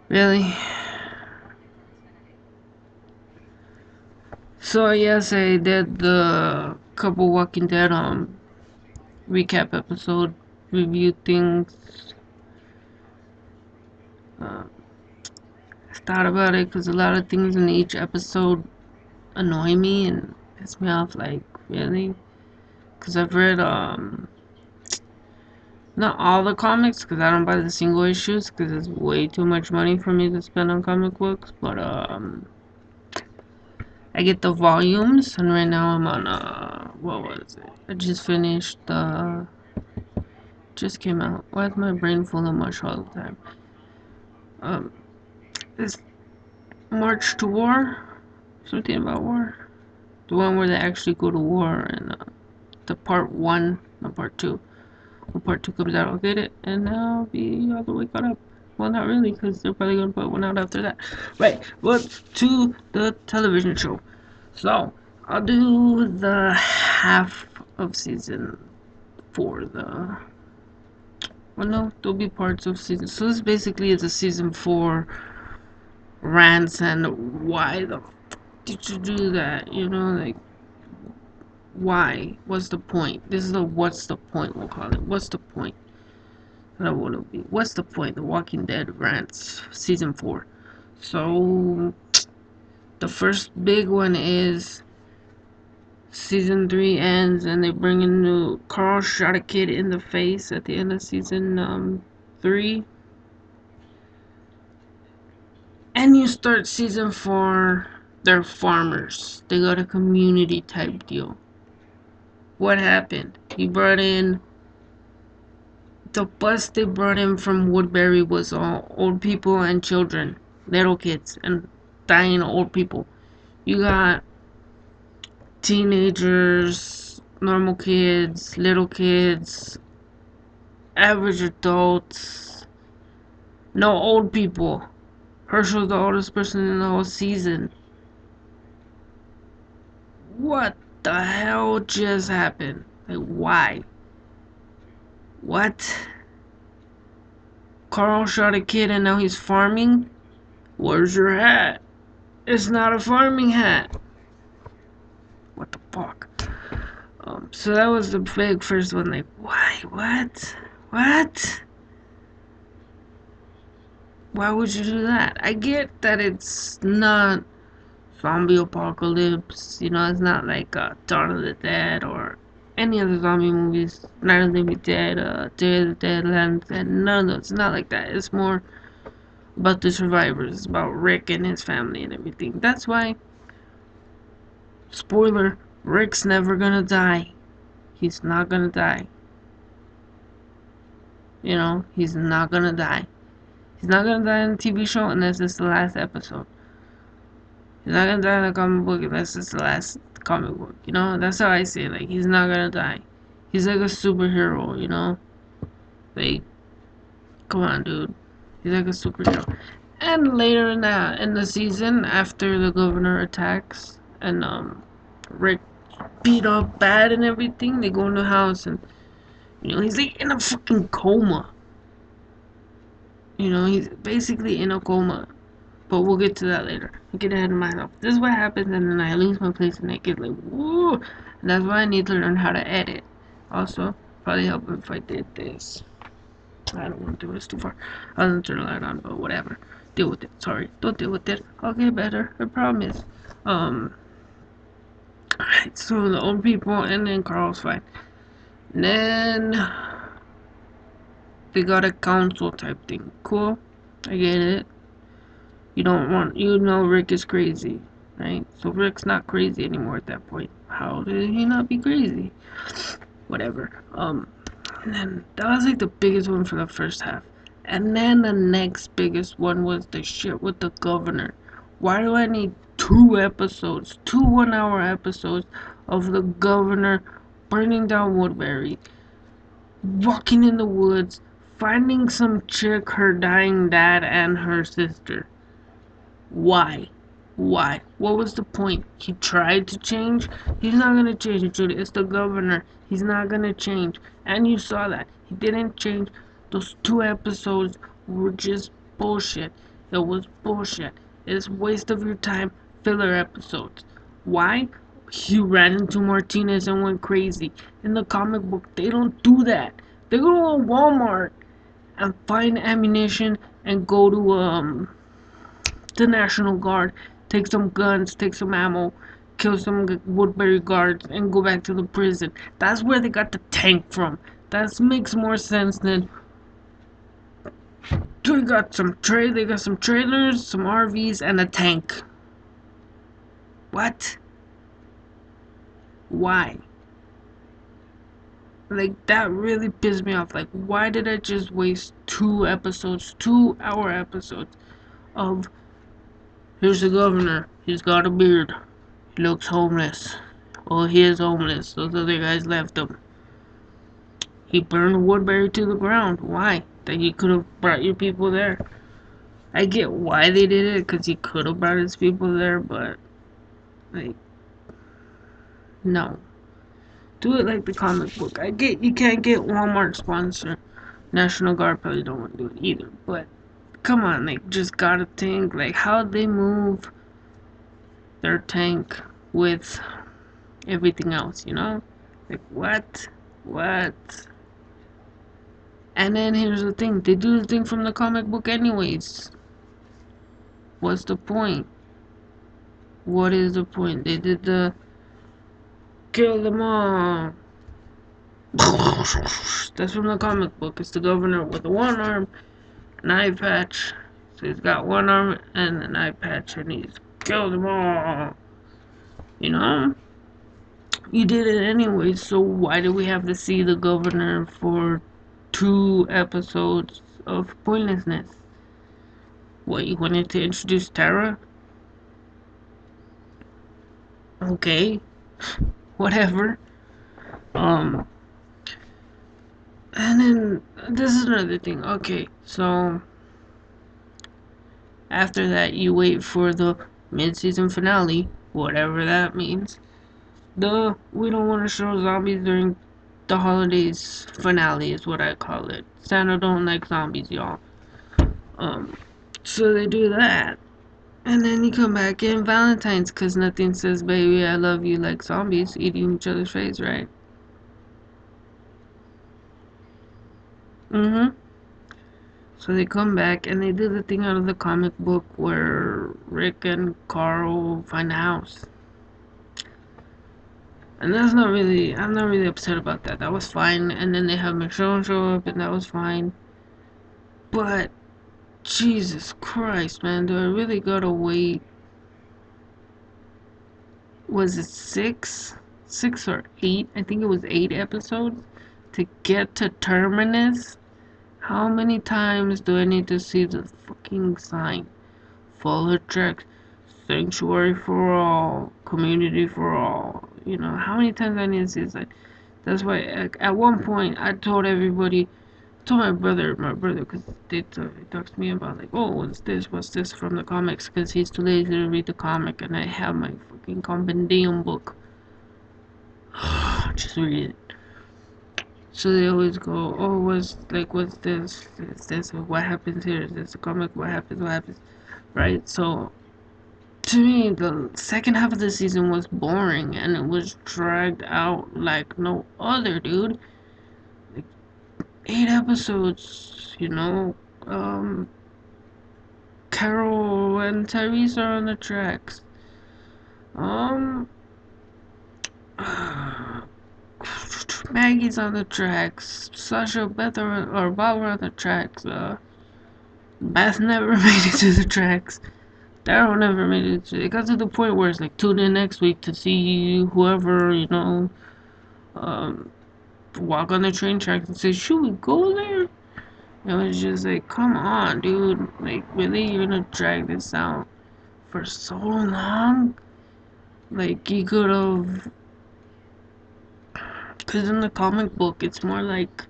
Really? So yes, I did the couple Walking Dead recap episode review things. Uh, I thought about it because a lot of things in each episode annoy me and piss me off. Like really, because I've read not all the comics because I don't buy the single issues because it's way too much money for me to spend on comic books. But I get the volumes, and right now I'm on what was it? I just finished just came out. Why is my brain full of mush all the time? Um, it's March to War, something about war. The one where they actually go to war, and the part one, not part two. When part two comes out, I'll get it, and I'll be all the way caught up. Well, not really, because they're probably gonna put one out after that. Right, but to the television show. So I'll do the half of season four. Well, no, there'll be parts of season. So this basically is a season four rants and why the did you do that? You know, like why? What's the point? This is the what's the point we'll call it. What's the point? That would it be? What's the point? The Walking Dead rants season four. So the first big one is season three ends and they bring in new Carl shot a kid in the face at the end of season three. And you start season four, they're farmers. They got a community type deal. What happened? He brought in the bus they brought in from Woodbury was all old people and children, little kids and dying old people. You got teenagers, normal kids, little kids, average adults, no old people. Herschel's the oldest person in the whole season. What the hell just happened? Like, why? What? Carl shot a kid and now he's farming? Where's your hat? It's not a farming hat. What the fuck? So that was the big first one. Like, why? What? What? Why would you do that? I get that it's not zombie apocalypse. You know, it's not like Dawn of the Dead or any other zombie movies. Night of the Living Dead, Day of the Dead, Land, and none of those. It's not like that. It's more about the survivors. It's about Rick and his family and everything. That's why, spoiler, Rick's never gonna die. He's not gonna die. You know, he's not gonna die. He's not gonna die in the TV show unless it's the last episode. He's not gonna die in the comic book unless it's the last comic book. You know, that's how I see it. Like, he's not gonna die. He's like a superhero, you know? Like, come on, dude. He's like a superhero. And later in the season, after the governor attacks and Rick beat up bad and everything, they go in the house and you know he's like in a fucking coma. You know, he's basically in a coma. But we'll get to that later. I get ahead of myself. This is what happens, and then I lose my place, and I get like, woo! And that's why I need to learn how to edit. Also, probably help if I did this. I don't want to do this too far. I don't turn the light on, but whatever. Deal with it. Sorry, don't deal with it. I'll get better. I promise. Alright, so the old people, and then Carl's fine. And then they got a council type thing. Cool. I get it. You don't want, you know, Rick is crazy, right? So Rick's not crazy anymore at that point. How did he not be crazy? Whatever. And then that was like the biggest one for the first half. And then the next biggest one was the shit with the governor. Why do I need two episodes, two 1 hour episodes of the governor burning down Woodbury, walking in the woods, finding some chick, her dying dad, and her sister? Why? Why? What was the point? He tried to change. He's not gonna change, Judy. It's the governor. He's not gonna change. And you saw that. He didn't change. Those 2 episodes were just bullshit. It was bullshit. It's a waste of your time. Filler episodes. Why? He ran into Martinez and went crazy. In the comic book, they don't do that. They go to Walmart and find ammunition and go to the National Guard, take some guns, take some ammo, kill some Woodbury guards, and go back to the prison. That's where they got the tank from. That makes more sense than they got some trailers, some RVs, and a tank. What? Why? Like, that really pissed me off. Like, why did I just waste 2 episodes, 2 hour episodes of here's the governor, he's got a beard, he looks homeless. Well, he is homeless. Those other guys left him. He burned Woodbury to the ground. Why? That he could have brought your people there. I get why they did it, because he could have brought his people there, but, like, no. Do it like the comic book. I get you can't get Walmart sponsor. National Guard probably don't want to do it either, but come on, like, just gotta think, like, how they move their tank with everything else, you know? Like, what? What? And then here's the thing, they do the thing from the comic book anyways. What's the point? What is the point? They did the kill them all. That's from the comic book. It's the governor with the one arm, an eye patch. So he's got one arm and an eye patch, and he's killed them all. You know? You did it anyway, so why do we have to see the governor for 2 episodes of pointlessness? What, you wanted to introduce Tara? Okay. Whatever. And then, this is another thing. Okay, so after that, you wait for the mid-season finale, whatever that means. We don't want to show zombies during the holidays finale is what I call it. Santa don't like zombies, y'all. So they do that. And then you come back in Valentine's, because nothing says, baby, I love you like zombies eating each other's face, right? Mm-hmm. So they come back and they do the thing out of the comic book where Rick and Carl find a house. And that's not really, I'm not really upset about that. That was fine. And then they have Michonne show up and that was fine. But, Jesus Christ, man, do I really gotta wait? Was it 6? 6 or 8? I think it was 8 episodes to get to Terminus. How many times do I need to see the fucking sign? Follow tracks, sanctuary for all, community for all. You know, how many times I need to see the sign? That's why at one point I told everybody, told my brother, because he talks to me about like, oh, what's this from the comics? Because he's too lazy to read the comic, and I have my fucking compendium book. Just read it. So they always go, oh, what's this? Is this what happens here? Is this a comic? What happens? What happens? Right? So to me, the second half of the season was boring, and it was dragged out like no other, dude. Like 8 episodes, you know. Carol and Tyrese are on the tracks. Maggie's on the tracks. Sasha, Beth, or Bob are on the tracks. Beth never made it to the tracks. Daryl never made it. It got to the point where it's like, tune in next week to see whoever, you know, walk on the train tracks and say, should we go there? It was just like, come on, dude. Like, really? You're gonna drag this out for so long? Like, you could have. Because in the comic book, it's more like,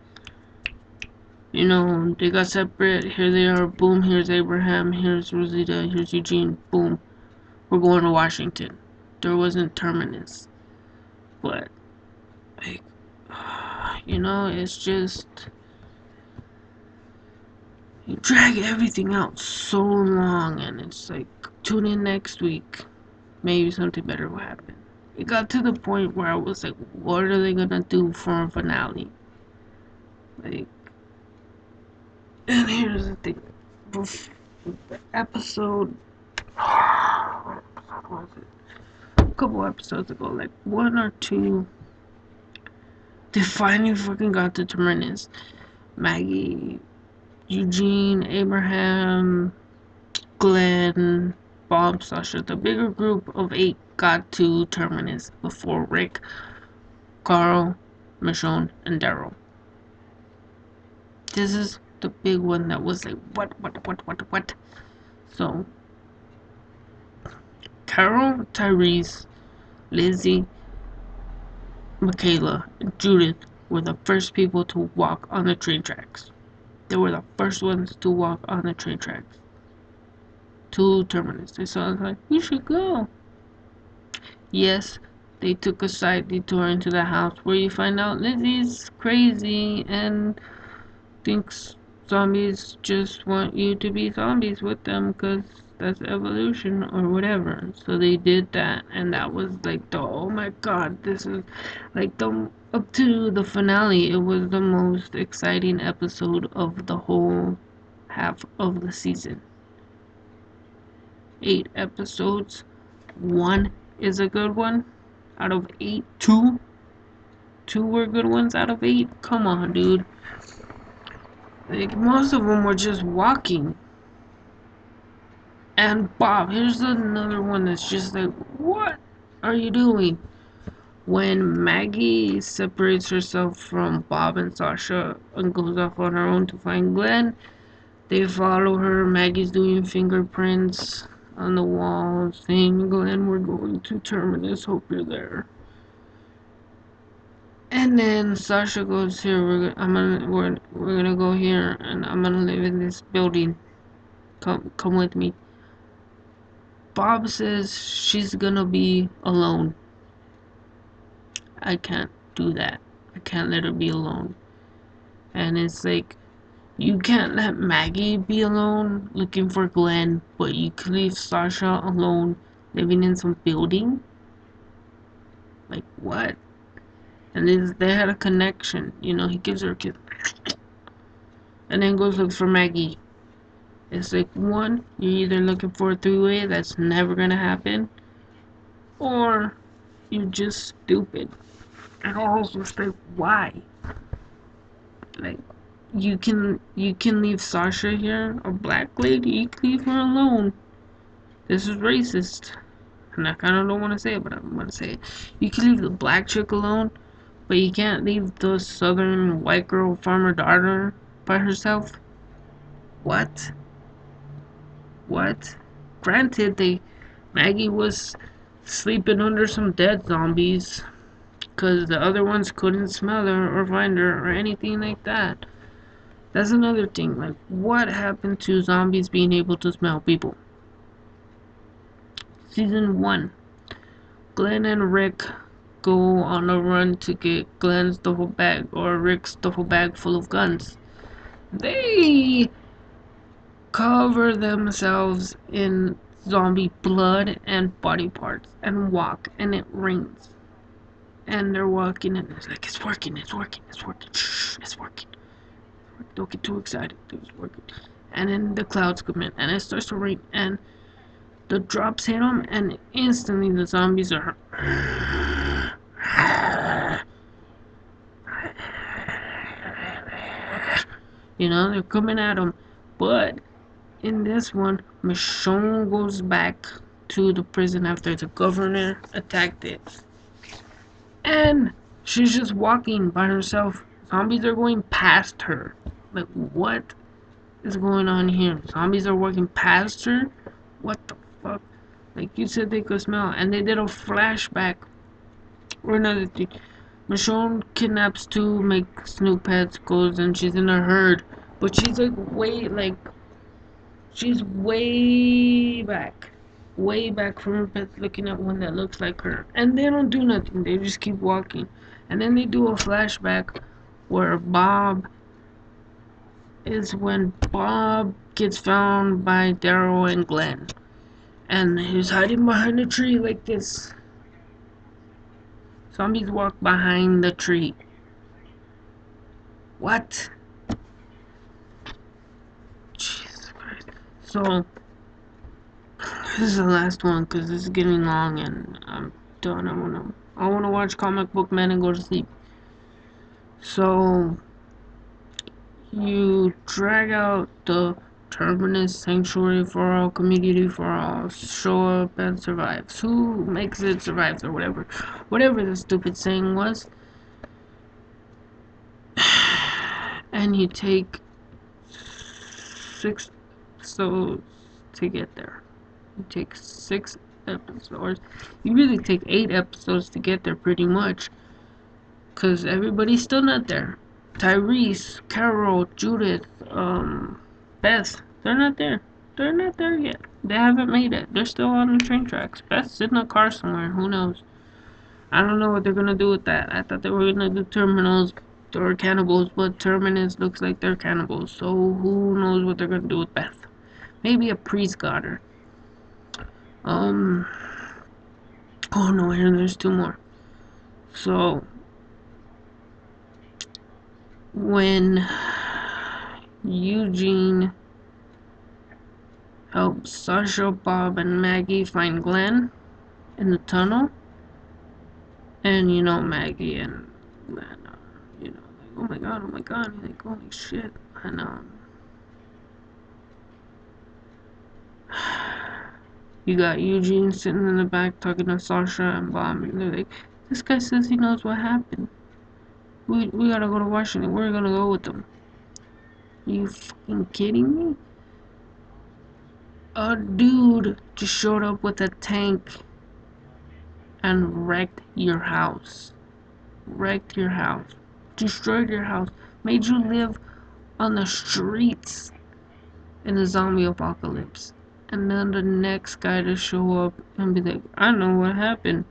you know, they got separate. Here they are. Boom. Here's Abraham. Here's Rosita. Here's Eugene. Boom. we're going to Washington. There wasn't terminus. But, like, it's just, you drag everything out so long, and it's like, tune in next week. Maybe something better will happen. It got to the point where I was like, what are they gonna do for a finale? Like, and here's the thing. The episode, what episode was it? A couple episodes ago, like one or two, they finally fucking got to terminus. Maggie, Eugene, Abraham, Glenn, Bob, Sasha, the bigger group of 8 got to terminus before Rick, Carl, Michonne, and Daryl. This is the big one that was like, what? So, Carol, Tyrese, Lizzie, Michaela, and Judith were the first people to walk on the train tracks. They were the first ones to walk on the train tracks to terminus. They saw it like, we should go. Yes, they took a side detour into the house where you find out Lizzie's crazy and thinks zombies just want you to be zombies with them because that's evolution or whatever. So they did that, and that was like the, oh my god, this is like the, up to the finale, it was the most exciting episode of the whole half of the season. 8 episodes, 1 is a good one out of 8. 2 were good ones out of 8. Come on, dude. Like, most of them were just walking. And Bob, here's another one that's just like, what are you doing? When Maggie separates herself from Bob and Sasha and goes off on her own to find Glenn, they follow her. Maggie's doing fingerprints on the wall, saying, Glenn, we're going to terminus, hope you're there. And then Sasha goes, here, we're gonna go here, and I'm gonna live in this building. Come with me. Bob says she's gonna be alone. I can't do that. I can't let her be alone. And it's like, you can't let Maggie be alone looking for Glenn, but you could leave Sasha alone living in some building? Like, what? And they had a connection, he gives her a kiss. And then goes look for Maggie. It's like, one, you're either looking for a three-way that's never gonna happen, or you're just stupid. And also, it's like, why? Like, you can leave Sasha here, a black lady, you can leave her alone. This is racist. And I kinda don't wanna say it, but I'm gonna say it. You can leave the black chick alone, but you can't leave the southern white girl farmer daughter by herself. What? Granted, Maggie was sleeping under some dead zombies, because the other ones couldn't smell her or find her or anything like that. That's another thing. Like, what happened to zombies being able to smell people? Season 1. Glenn and Rick go on a run to get Glenn's duffel bag or Rick's duffel bag full of guns. They cover themselves in zombie blood and body parts and walk, and it rains. And they're walking, and it's like, it's working. Shh, it's working. Don't get too excited. It's working. And then the clouds come in, and it starts to rain, and the drops hit them, and instantly the zombies are they're coming at them. But in this one, Michonne goes back to the prison after the governor attacked it. And she's just walking by herself. Zombies are going past her. Like, what is going on here? Zombies are walking past her? What the fuck? Like, you said they could smell. And they did a flashback. Or another thing. Michonne kidnaps 2, makes new pets, goes, and she's in a herd. But she's way back. way back from her bed looking at one that looks like her. And they don't do nothing, they just keep walking. And then they do a flashback where Bob gets found by Daryl and Glenn. And he's hiding behind a tree like this. Zombies walk behind the tree. What? Jesus Christ. So, this is the last one because this is getting long and I'm done. I wanna watch Comic Book Man and go to sleep. So, you drag out the Terminus Sanctuary for All, Community for All, show up and survives. Who makes it survives or whatever the stupid saying was. And you take 6 episodes to get there. You take 6 episodes. You really take 8 episodes to get there pretty much. Because everybody's still not there. Tyrese, Carol, Judith, Beth, they're not there. They're not there yet. They haven't made it. They're still on the train tracks. Beth's in a car somewhere. Who knows? I don't know what they're gonna do with that. I thought they were gonna do terminals or cannibals, but Terminus looks like they're cannibals. So who knows what they're gonna do with Beth? Maybe a priest got her. Oh no, here there's 2 more. So when Eugene helps Sasha, Bob, and Maggie find Glenn in the tunnel, and Maggie and Glenn like, oh my god, like, holy shit. And you got Eugene sitting in the back talking to Sasha and Bob, and they're like, this guy says he knows what happened. We gotta go to Washington. We're gonna go with them. Are you fucking kidding me? A dude just showed up with a tank and wrecked your house. Wrecked your house. Destroyed your house. Made you live on the streets in a zombie apocalypse. And then the next guy to show up and be like, I know what happened.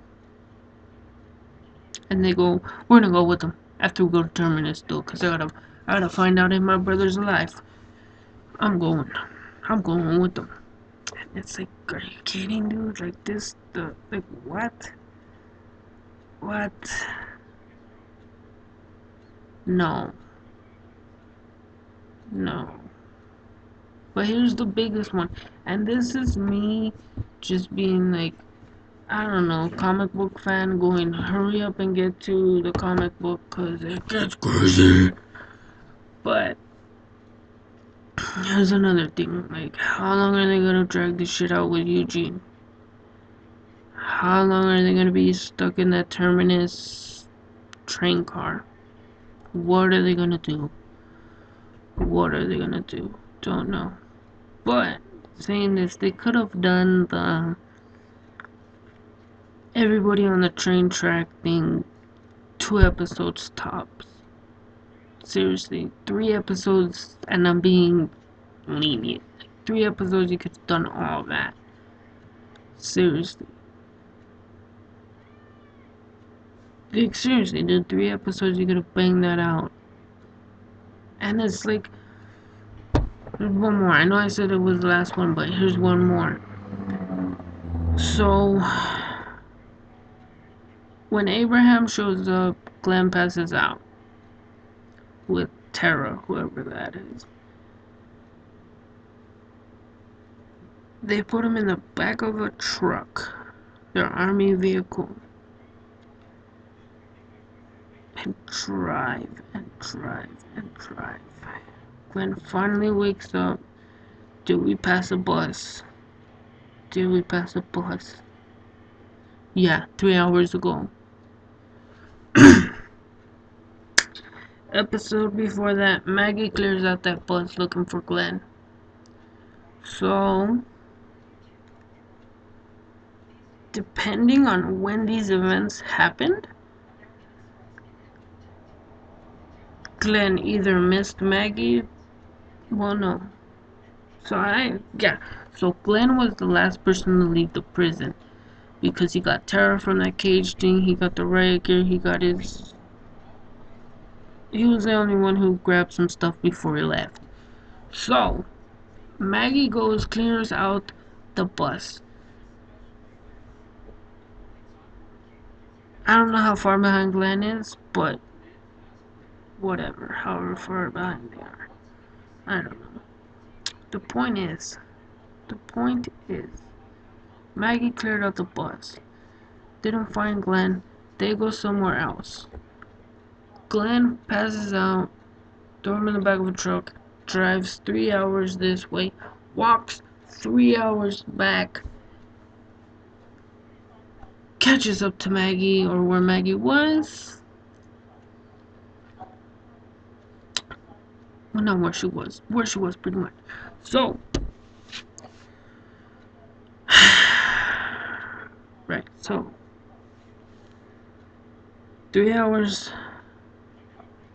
And they go, we're gonna go with them. After we go to Terminus though, because I gotta find out if my brother's alive. I'm going with them. And it's like, are you kidding, dude? Like this, like what? What? No. No. But here's the biggest one. And this is me just being like, I don't know, comic book fan going, hurry up and get to the comic book because it gets crazy. But here's another thing. Like, how long are they going to drag this shit out with Eugene? How long are they going to be stuck in that Terminus train car? What are they going to do? What are they going to do? Don't know. But saying this, they could have done the everybody on the train track thing 2 episodes tops. Seriously, 3 episodes, and I'm being lenient. 3 episodes, you could have done all that. Seriously. Like, seriously, dude, 3 episodes, you could have banged that out. And it's like, there's one more. I know I said it was the last one, but here's one more. So, when Abraham shows up, Glenn passes out with Tara, whoever that is. They put him in the back of a truck, their army vehicle, and drive and drive and drive. Glenn finally wakes up. Did we pass a bus? Did we pass a bus? Yeah, 3 hours ago. Episode before that, Maggie clears out that bus looking for Glenn. So, depending on when these events happened, Glenn either missed Maggie. Well, no. So Glenn was the last person to leave the prison because he got terror from that cage thing. He got the riot gear. He got his. He was the only one who grabbed some stuff before he left. So Maggie goes, clears out the bus. I don't know how far behind Glenn is, but whatever. However far behind they are, I don't know. The point is, Maggie cleared out the bus. Didn't find Glenn. They go somewhere else. Glenn passes out, throw him in the back of a truck, drives 3 hours this way, walks 3 hours back, catches up to Maggie, or where Maggie was. Well, not where she was. Where she was, pretty much. So, right, so 3 hours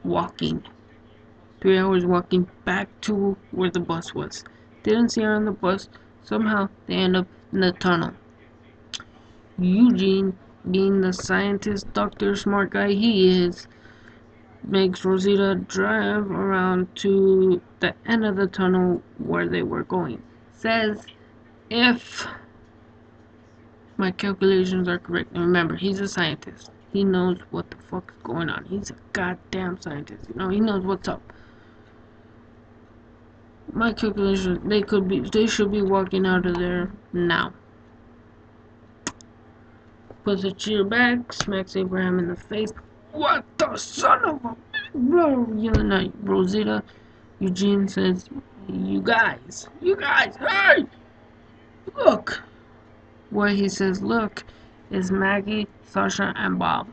walking. 3 hours walking back to where the bus was. Didn't see her on the bus. Somehow they end up in the tunnel. Eugene, being the scientist, doctor, smart guy he is, makes Rosita drive around to the end of the tunnel where they were going. Says, if my calculations are correct, and remember, he's a scientist. He knows what the fuck is going on. He's a goddamn scientist. You know, he knows what's up. My calculations, they should be walking out of there now. Puts a chair back, smacks Abraham in the face. What the son of a bro, yelling at Rosita. Eugene says, you guys, hey, look. Where he says, look, is Maggie, Sasha, and Bob.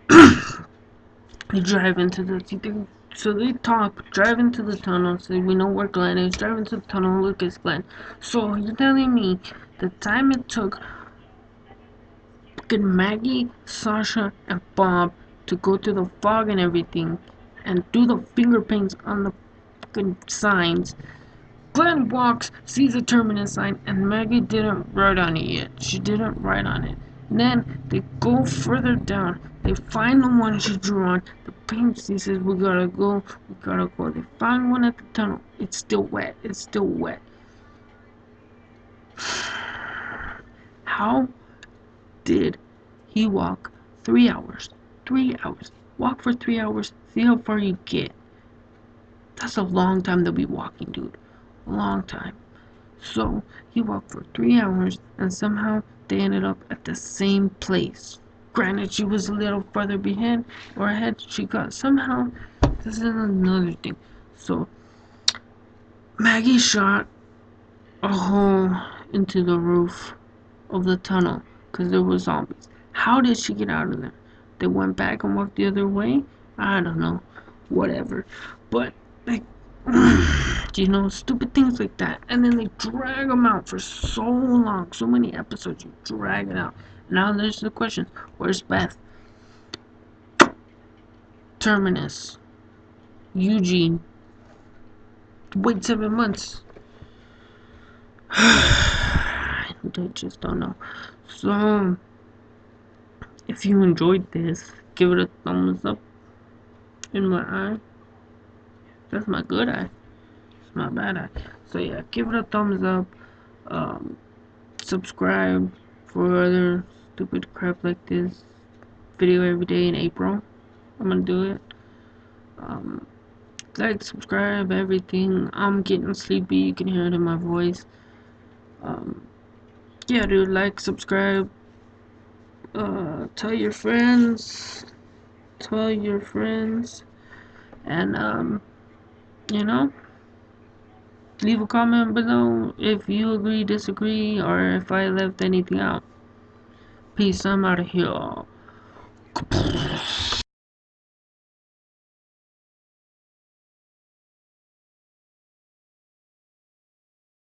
They drive into the, so they talk, drive into the tunnel, say, we know where Glenn is, drive into the tunnel, look, it's Glenn. So you're telling me the time it took fucking Maggie, Sasha, and Bob to go through the fog and everything and do the fingerprints on the fucking signs. Glenn walks, sees the terminus sign, and Maggie didn't write on it yet. She didn't write on it. And then they go further down. They find the one she drew on. The paint, she says, we gotta go. They find one at the tunnel. It's still wet. How did he walk 3 hours? 3 hours. Walk for 3 hours. See how far you get. That's a long time to be walking, dude. A long time. So he walked for 3 hours, and somehow they ended up at the same place. Granted, she was a little further behind or ahead. She got somehow. This is another thing. So Maggie shot a hole into the roof of the tunnel because there were zombies. How did she get out of there? They went back and walked the other way? I don't know. Whatever. But, like, you know, stupid things like that. And then they drag them out for so long. So many episodes, you drag it out. Now there's the question. Where's Beth? Terminus. Eugene. Wait 7 months. I just don't know. So, if you enjoyed this, give it a thumbs up in my eye. That's my good eye. It's my bad eye. So yeah, give it a thumbs up. Subscribe for other stupid crap like this. Video every day in April. I'm gonna do it. Like, subscribe, everything. I'm getting sleepy. You can hear it in my voice. Yeah, dude. Like, subscribe. Tell your friends. And you know, leave a comment below if you agree, disagree, or if I left anything out. Peace, I'm out of here.